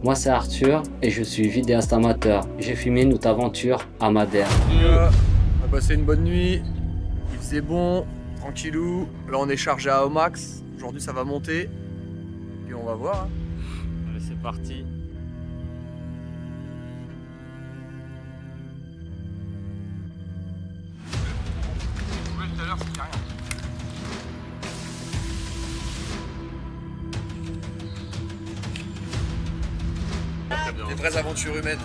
Moi c'est Arthur et je suis vidéaste amateur. J'ai filmé notre aventure à Madère. On a passé une bonne nuit, il faisait bon, tranquillou. Là on est chargé à au max, aujourd'hui ça va monter. Et on va voir. Hein. Allez, c'est parti. Tout à l'heure c'était rien. Des vraies aventures humaines.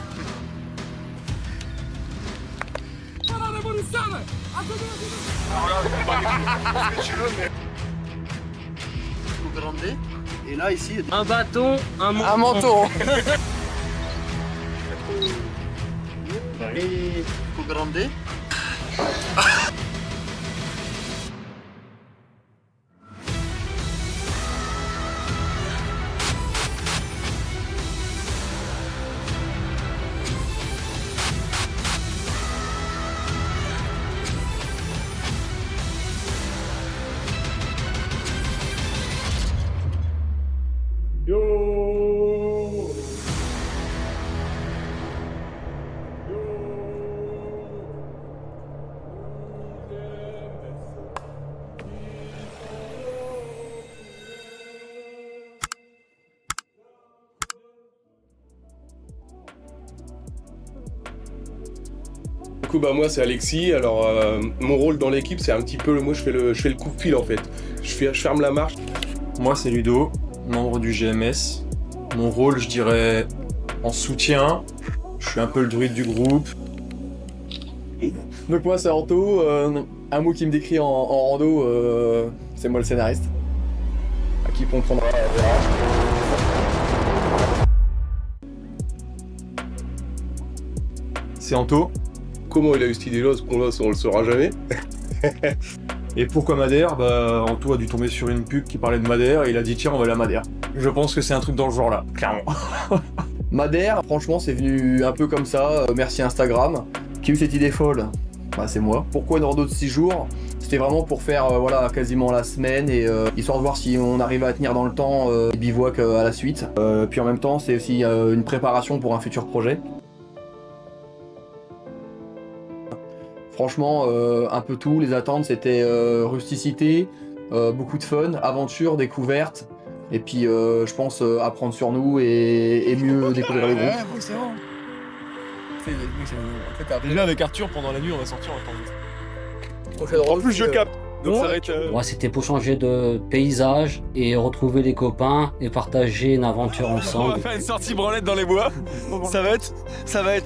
Et là ici Un bâton, un un menton. Du coup, moi c'est Alexis. Alors mon rôle dans l'équipe, c'est un petit peu moi je fais le coup de fil en fait. Je ferme la marche. Moi c'est Ludo, membre du GMS. Mon rôle, je dirais en soutien. Je suis un peu le druide du groupe. Donc moi c'est Anto, un mot qui me décrit en rando, c'est moi le scénariste. À qui on prendra. C'est Anto. Comment il a eu cette idée-là, on le saura jamais. Et pourquoi Madère? Anto a dû tomber sur une pub qui parlait de Madère et il a dit tiens on va aller à Madère. Je pense que c'est un truc dans le genre là, clairement. Madère, franchement c'est venu un peu comme ça, merci Instagram. Qui a eu cette idée folle? C'est moi. Pourquoi une rando de 6 jours? C'était vraiment pour faire quasiment la semaine et histoire de voir si on arrivait à tenir dans le temps bivouac à la suite. Puis en même temps c'est aussi une préparation pour un futur projet. Franchement, un peu tout, les attentes c'était rusticité, beaucoup de fun, aventure, découverte, et puis je pense apprendre sur nous et mieux découvrir le groupe. Ouais, c'est bon. Déjà avec Arthur pendant la nuit on va sortir En plus je capte. Donc ça va être. Moi c'était pour changer de paysage et retrouver les copains et partager une aventure On ensemble. va faire une sortie branlette dans les bois. Ça va être.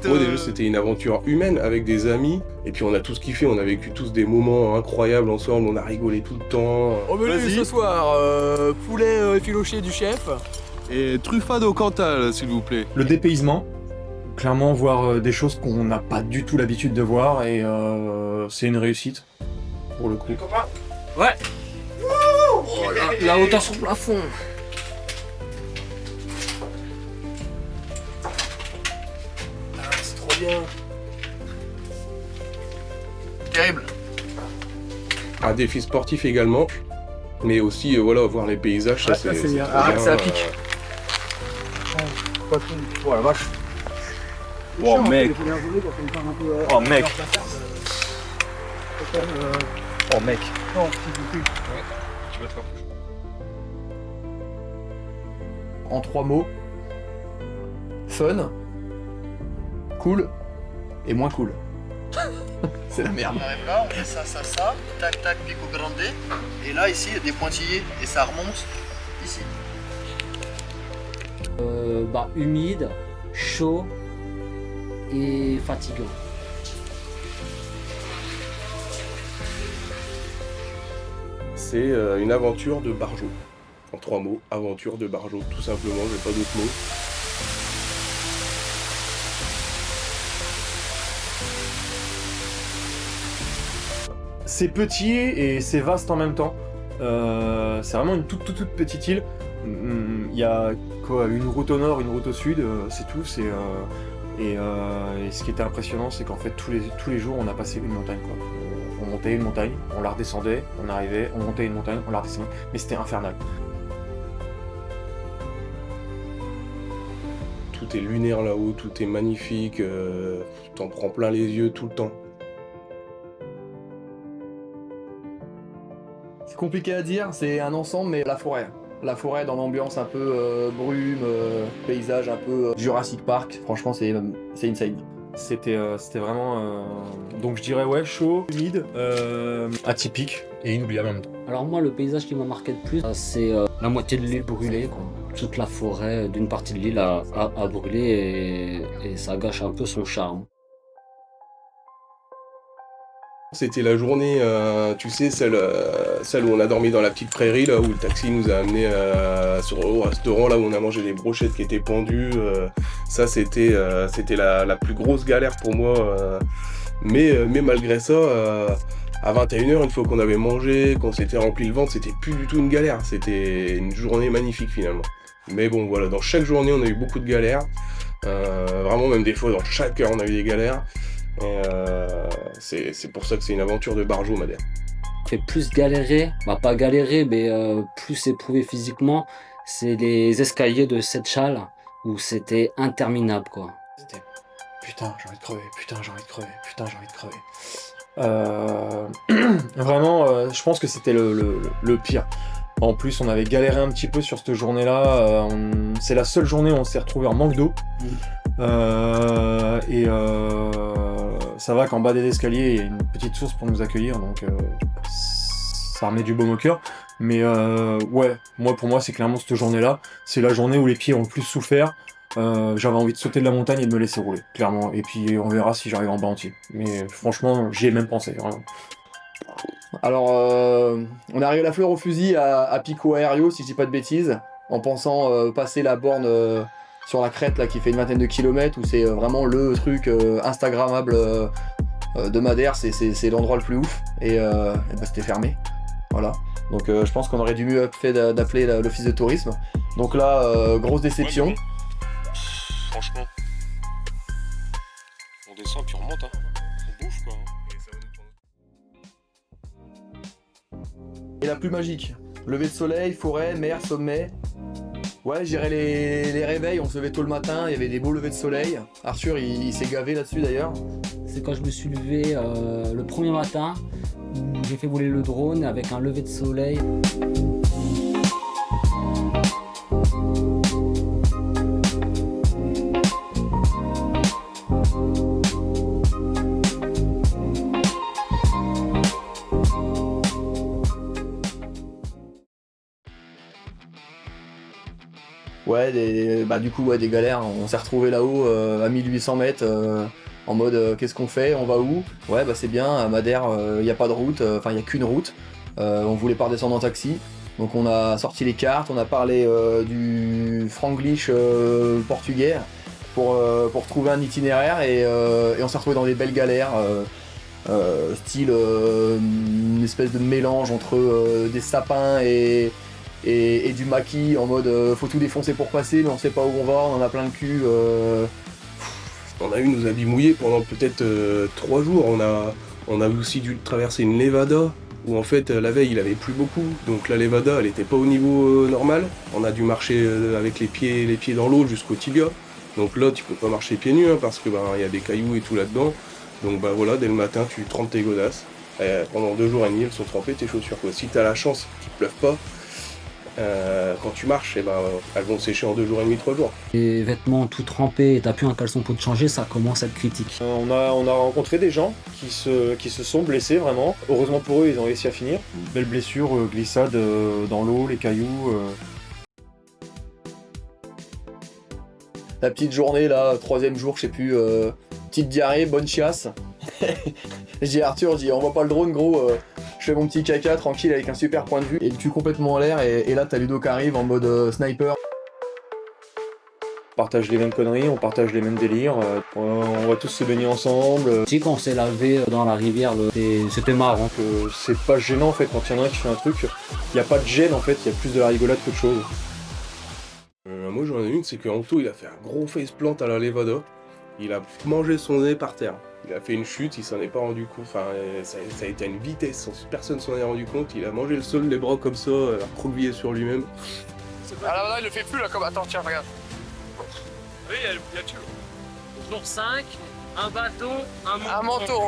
Moi déjà c'était une aventure humaine avec des amis. Et puis on a tous kiffé, on a vécu tous des moments incroyables ensemble, on a rigolé tout le temps. Au menu Vas-y. ce soir, poulet effiloché du chef. Et truffade au Cantal, s'il vous plaît. Le dépaysement. Clairement voir des choses qu'on n'a pas du tout l'habitude de voir et c'est une réussite pour le coup. Ouais. La hauteur sur le plafond. C'est trop bien. Terrible. Un défi sportif également. Mais aussi voir les paysages, ça c'est bien. trop Arrête, bien, ça pique. Oh la vache. Oh mec. Oh mec. Oh mec. En 3 mots, fun, cool et moins cool. C'est la merde. On arrive là, on fait ça, tac, tac, pico grande. Et là, ici, il y a des pointillés et ça remonte ici. Humide, chaud et fatigant. C'est une aventure de barjo. En 3 mots, aventure de barjo, tout simplement, j'ai pas d'autres mots. C'est petit et c'est vaste en même temps. C'est vraiment une toute petite île. Il y a quoi, une route au nord, une route au sud, c'est tout. Et ce qui était impressionnant, c'est qu'en fait tous les jours on a passé une montagne, quoi. On montait une montagne, on la redescendait, on arrivait, on montait une montagne, on la redescendait, mais c'était infernal. tout est lunaire là-haut, tout est magnifique, tu t'en prends plein les yeux tout le temps. C'est compliqué à dire, c'est un ensemble, mais la forêt. La forêt dans l'ambiance un peu brume, paysage un peu Jurassic Park, franchement c'est insane. C'était vraiment... Donc je dirais ouais, chaud, humide, atypique et inoubliable en même temps. Alors moi, le paysage qui m'a marqué le plus, c'est la moitié de l'île brûlée, quoi. Toute la forêt d'une partie de l'île a brûlé et ça gâche un peu son charme. C'était la journée, tu sais, celle où on a dormi dans la petite prairie, là où le taxi nous a amenés au restaurant, là où on a mangé des brochettes qui étaient pendues. Ça, c'était la plus grosse galère pour moi. Mais malgré ça, à 21h, une fois qu'on avait mangé, qu'on s'était rempli le ventre, c'était plus du tout une galère. C'était une journée magnifique finalement. Mais bon, voilà, dans chaque journée, on a eu beaucoup de galères. Vraiment, même des fois, dans chaque heure, on a eu des galères. Et c'est pour ça que c'est une aventure de barjo, Madère. Fait plus galérer, bah pas galérer, mais plus éprouver physiquement, c'est les escaliers de Seychelles où c'était interminable, quoi. C'était putain, j'ai envie de crever, putain, j'ai envie de crever, putain, j'ai envie de crever. Vraiment, je pense que c'était le pire. En plus, on avait galéré un petit peu sur cette journée-là. C'est la seule journée où on s'est retrouvé en manque d'eau. Ça va qu'en bas des escaliers, il y a une petite source pour nous accueillir, donc ça remet du baume au cœur. Mais ouais, pour moi, c'est clairement cette journée-là. C'est la journée où les pieds ont le plus souffert. J'avais envie de sauter de la montagne et de me laisser rouler, clairement. Et puis on verra si j'arrive en bas entier. Mais franchement, j'y ai même pensé, vraiment. Alors, on est arrivé à la fleur au fusil à Pico Aéreo, si je dis pas de bêtises, en pensant passer la borne sur la crête là, qui fait une vingtaine de kilomètres, où c'est vraiment le truc instagrammable de Madère, c'est l'endroit le plus ouf, et bah, c'était fermé. Voilà. Donc je pense qu'on aurait dû mieux fait d'appeler l'office de tourisme. Donc là, grosse déception. Ouais, franchement, on descend puis on remonte, hein. On bouffe quoi. Et la plus magique, lever de soleil, forêt, mer, sommet. Ouais, je dirais les réveils, on se levait tôt le matin, il y avait des beaux levers de soleil. Arthur, il s'est gavé là-dessus d'ailleurs. C'est quand je me suis levé le premier matin, où j'ai fait voler le drone avec un lever de soleil. Ouais, du coup, des galères. On s'est retrouvé là-haut à 1800 mètres en mode qu'est-ce qu'on fait, on va où? Ouais, bah c'est bien, à Madère, il n'y a pas de route, enfin, il n'y a qu'une route. On voulait pas redescendre en taxi. Donc on a sorti les cartes, on a parlé du franglish portugais pour trouver un itinéraire et on s'est retrouvé dans des belles galères. Style une espèce de mélange entre des sapins et du maquis en mode faut tout défoncer pour passer, mais on sait pas où on va, on en a plein le cul. On a eu nos habits mouillés pendant peut-être 3 jours. On a aussi dû traverser une levada où en fait la veille il avait plu beaucoup, donc la levada elle était pas au niveau normal. On a dû marcher avec les pieds dans l'eau jusqu'au tibia. Donc là tu peux pas marcher pieds nus hein, parce que y a des cailloux et tout là-dedans. Donc voilà, dès le matin tu trempes tes godasses. Et pendant 2 jours et demi elles sont trempées tes chaussures quoi. Si t'as la chance qu'il pleuve pas, quand tu marches, elles vont sécher en 2 jours et demi, 3 jours. Les vêtements tout trempés et t'as plus un caleçon pour te changer, ça commence à être critique. On a rencontré des gens qui se sont blessés vraiment. Heureusement pour eux, ils ont réussi à finir. Belle blessure, glissade dans l'eau, les cailloux. La petite journée là, 3e jour, je sais plus, petite diarrhée, bonne chiasse. Je dis à Arthur, je dis on voit pas le drone gros, je fais mon petit caca tranquille avec un super point de vue et le cul complètement en l'air et là t'as Ludo qui arrive en mode sniper. On partage les mêmes conneries, on partage les mêmes délires, on va tous se baigner ensemble. Tu sais, quand on s'est lavé dans la rivière, c'était marrant. C'est pas gênant en fait quand il y en a un qui fait un truc, il n'y a pas de gêne en fait, il y a plus de la rigolade qu'autre chose. Moi j'en ai une, c'est que Anto il a fait un gros faceplant à la levada, il a mangé son nez par terre. Il a fait une chute, il s'en est pas rendu compte, enfin ça a été à une vitesse, personne s'en est rendu compte, il a mangé le sol, les bras comme ça, recroquevillé sur lui-même. Ah là, il le fait plus là, comme. Attends, tiens, regarde. Oui, il y a tout. Jour 5, un bateau, Un manteau.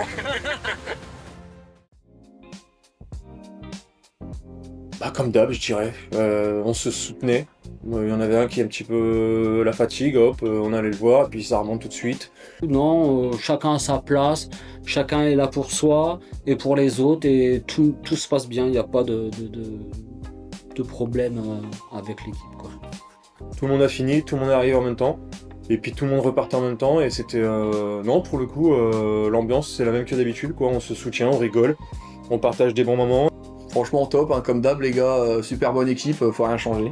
Bah comme d'hab, je dirais. On se soutenait. Il y en avait un qui a un petit peu la fatigue, hop, on allait le voir, et puis ça remonte tout de suite. Non, chacun a sa place, chacun est là pour soi et pour les autres et tout se passe bien, il n'y a pas de problème avec l'équipe, quoi. Tout le monde a fini, tout le monde est arrivé en même temps, et puis tout le monde repartait en même temps, et c'était... Non, pour le coup, l'ambiance c'est la même que d'habitude, quoi. On se soutient, on rigole, on partage des bons moments. Franchement top, hein, comme d'hab les gars, super bonne équipe, faut rien changer.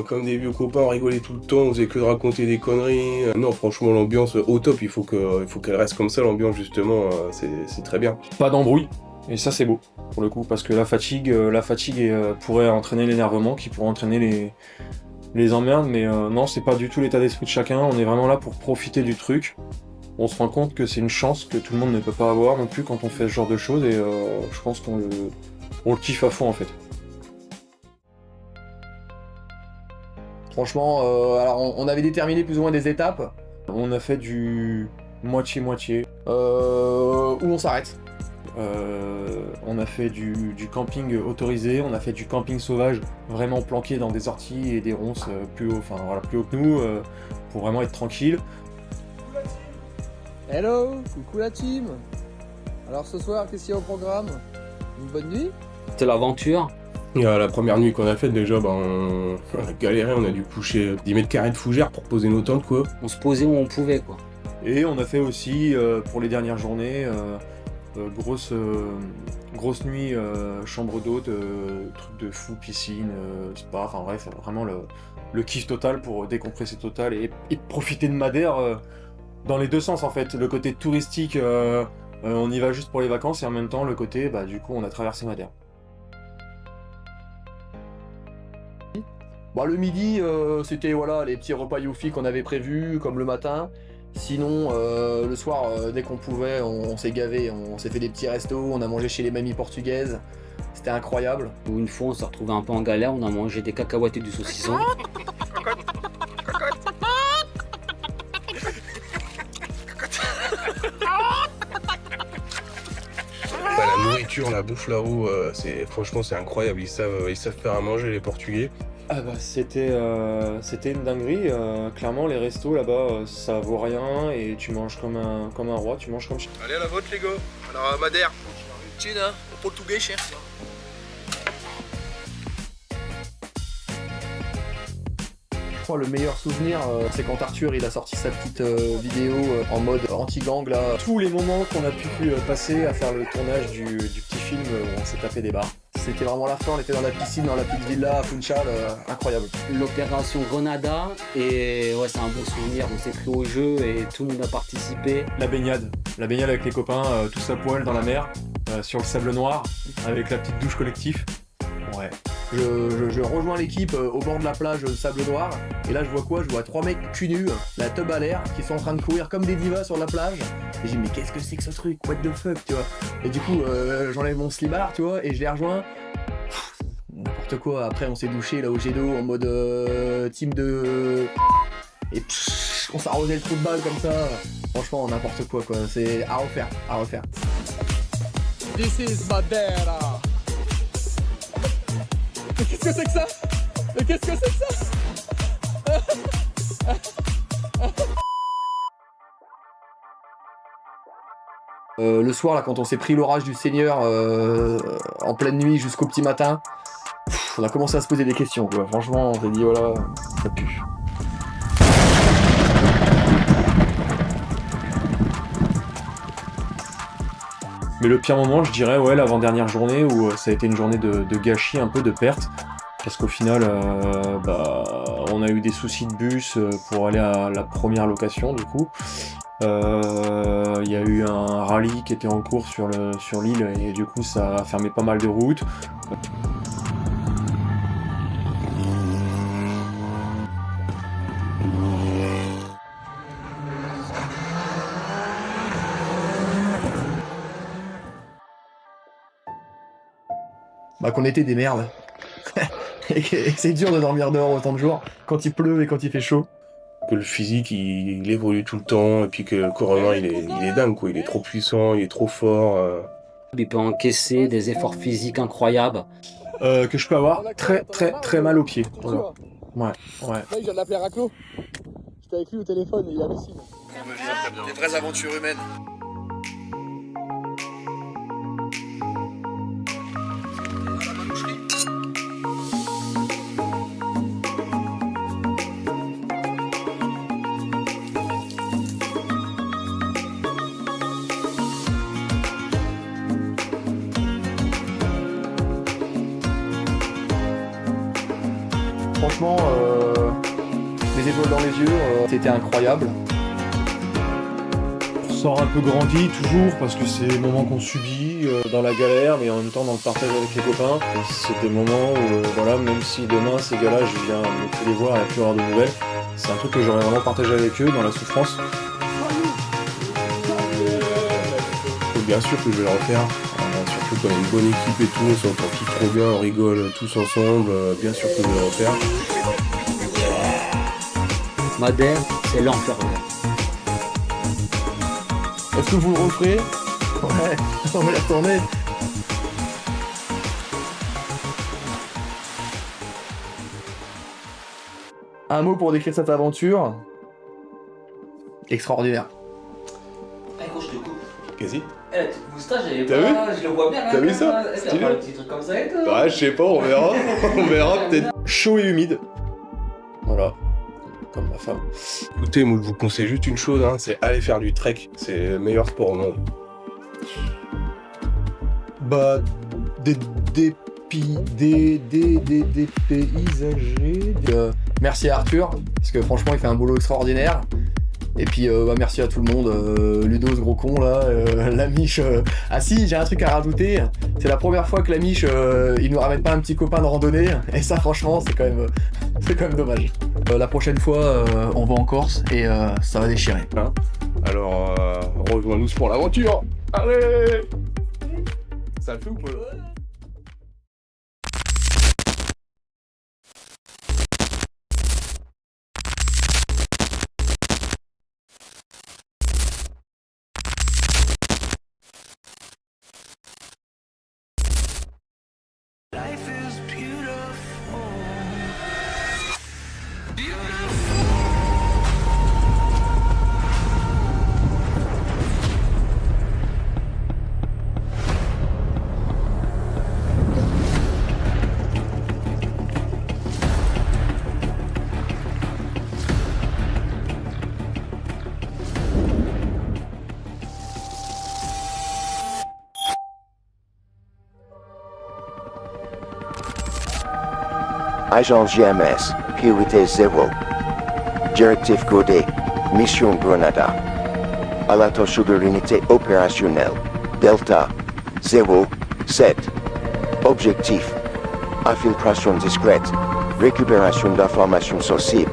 Comme des vieux copains, on rigolait tout le temps, on faisait que de raconter des conneries. Non, franchement, l'ambiance au top, il faut qu'elle reste comme ça, l'ambiance justement, c'est très bien. Pas d'embrouille, et ça c'est beau, pour le coup, parce que la fatigue pourrait entraîner l'énervement, qui pourrait entraîner les emmerdes, mais non, c'est pas du tout l'état d'esprit de chacun, on est vraiment là pour profiter du truc. On se rend compte que c'est une chance que tout le monde ne peut pas avoir non plus quand on fait ce genre de choses, et je pense qu'on le kiffe à fond en fait. Franchement, alors on avait déterminé plus ou moins des étapes. On a fait du moitié-moitié. Où on s'arrête. On a fait du camping autorisé, on a fait du camping sauvage, vraiment planqué dans des orties et des ronces plus haut que nous, pour vraiment être tranquille. Hello, coucou la team. Alors ce soir, qu'est-ce qu'il y a au programme? Une bonne nuit? C'était l'aventure. Et la première nuit qu'on a faite, déjà, on a galéré, on a dû coucher 10 mètres carrés de fougères pour poser nos tentes, quoi. On se posait où on pouvait, quoi. Et on a fait aussi, pour les dernières journées, grosse nuit, chambre d'hôte, truc de fou, piscine, spa, enfin bref, vraiment le kiff total pour décompresser total et profiter de Madère dans les deux sens en fait. Le côté touristique, on y va juste pour les vacances, et en même temps le côté, du coup on a traversé Madère. Bon, le midi, c'était voilà, les petits repas youfi qu'on avait prévus, comme le matin. Sinon, le soir, dès qu'on pouvait, on s'est gavé, on s'est fait des petits restos, on a mangé chez les mamies portugaises. C'était incroyable. Une fois, on s'est retrouvé un peu en galère, on a mangé des cacahuètes et du saucisson. La nourriture, la bouffe là-haut, franchement c'est incroyable, ils savent faire à manger les Portugais. Ah bah c'était une dinguerie, clairement les restos là-bas ça vaut rien et tu manges comme un roi, tu manges comme... Allez à la vôtre les gars. Alors à Madère. Chine, hein, au portugais cher. Je crois le meilleur souvenir, c'est quand Arthur il a sorti sa petite vidéo en mode anti-gang là. Tous les moments qu'on a pu passer à faire le tournage du petit film où on s'est tapé des barres. C'était vraiment la fin, on était dans la piscine, dans la petite villa à Funchal, incroyable. L'opération Grenada, et ouais, c'est un bon souvenir, on s'est pris au jeu et tout le monde a participé. La baignade avec les copains, tous à poil dans la mer, sur le sable noir, avec la petite douche collective. Ouais. Je rejoins l'équipe au bord de la plage sable noir, et là je vois quoi? Je vois 3 mecs cul nus, la teub à l'air, qui sont en train de courir comme des divas sur la plage. Et j'ai dit mais qu'est-ce que c'est que ce truc? What the fuck, tu vois? Et du coup j'enlève mon slibard, tu vois, et je les rejoins. N'importe quoi, après on s'est douché là au jet d'eau en mode team de... Et on s'est arrosé le trou de balle comme ça. Franchement n'importe quoi, c'est à refaire, à refaire. This is Madeira. Mais qu'est-ce que c'est que ça? Mais qu'est-ce que c'est que ça? Le soir, là, quand on s'est pris l'orage du Seigneur en pleine nuit jusqu'au petit matin, on a commencé à se poser des questions, quoi. Franchement, on s'est dit, voilà, ça pue. Mais le pire moment, je dirais, ouais, l'avant-dernière journée où ça a été une journée de gâchis, un peu de perte. Parce qu'au final, on a eu des soucis de bus pour aller à la première location, du coup. Il y a eu un rallye qui était en cours sur l'île et du coup, ça a fermé pas mal de routes. Qu'on était des merdes. Et que c'est dur de dormir dehors autant de jours, quand il pleut et quand il fait chaud. Que le physique il évolue tout le temps et puis que le corps humain il est dingue quoi, il est trop puissant, il est trop fort. Il peut encaisser des efforts physiques incroyables. Que je peux avoir très mal aux pieds. Voilà. Ouais. Là, il vient de l'appeler Raclo. J'étais avec lui au téléphone et il hallucine. Des vraies aventures humaines. Franchement, les épaules dans les yeux, c'était incroyable. On ressort un peu grandi toujours parce que c'est des moments qu'on subit dans la galère, mais en même temps dans le partage avec les copains. C'est des moments où, voilà, même si demain ces gars-là, je viens ne plus les voir et ne plus avoir de nouvelles, c'est un truc que j'aurais vraiment partagé avec eux dans la souffrance. Bien sûr que je vais le refaire, surtout quand on a une bonne équipe et tout, on s'entend tous trop bien, on rigole tous ensemble, bien sûr que je vais le refaire. Madère, c'est l'enfer. Est-ce que vous le referez? Ouais, on va y retourner. Un mot pour décrire cette aventure? Extraordinaire. Quand je te coupe. Quasi. Eh, la petite moustache, j'avais T'as vu? je le vois bien. T'as vu ça? Est-ce Stylé. un petit truc comme ça et tout? Ouais, je sais pas, on verra. On verra peut-être. Chaud et humide. Voilà. Comme ma femme. Écoutez, moi je vous conseille juste une chose, hein, c'est aller faire du trek. C'est le meilleur sport au monde. Bah, des paysagers. Merci à Arthur, parce que franchement il fait un boulot extraordinaire. Et puis merci à tout le monde, Ludo ce gros con là, la miche. Ah si, j'ai un truc à rajouter, c'est la première fois que la miche, il nous ramène pas un petit copain de randonnée, et ça franchement c'est quand même dommage. La prochaine fois on va en Corse et ça va déchirer. Hein, alors, rejoins-nous pour l'aventure. Allez. Ça le fait ou pas là? Agent GMS, priorité 0. Directif codé, mission Grenada. Alerte sur l'unité opérationnelle. Delta 07. Objectif. Infiltration discrète. Récupération d'informations sensibles.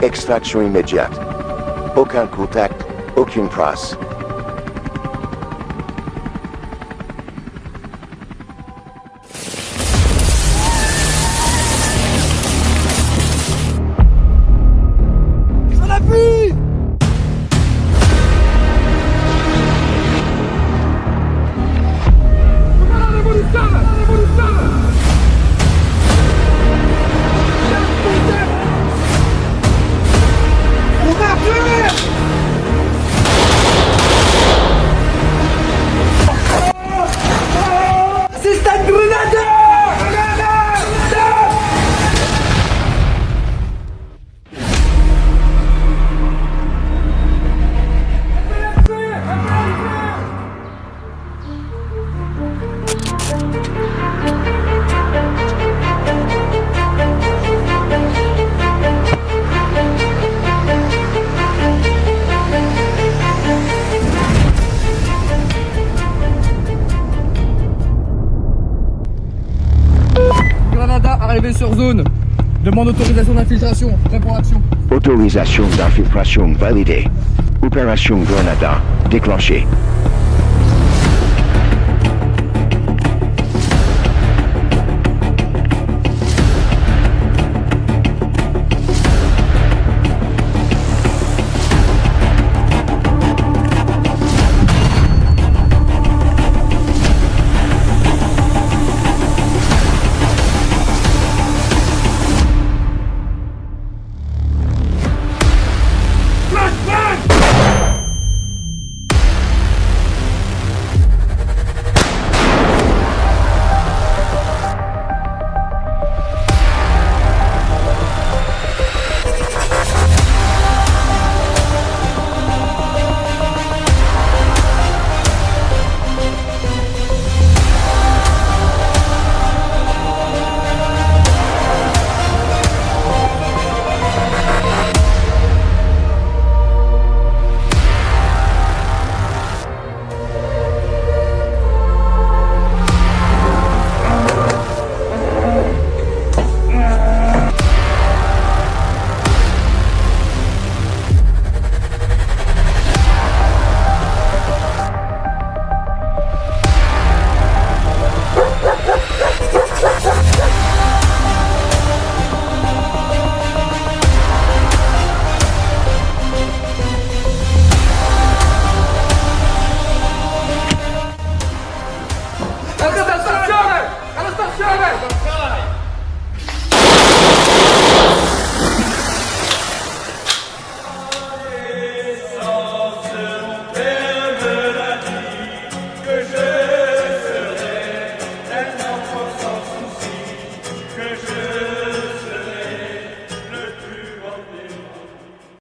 Extraction immédiate. Aucun contact, aucune trace. Arrivé sur zone. Demande autorisation d'infiltration. Prêt pour l'action. Autorisation d'infiltration validée. Opération Grenada déclenchée.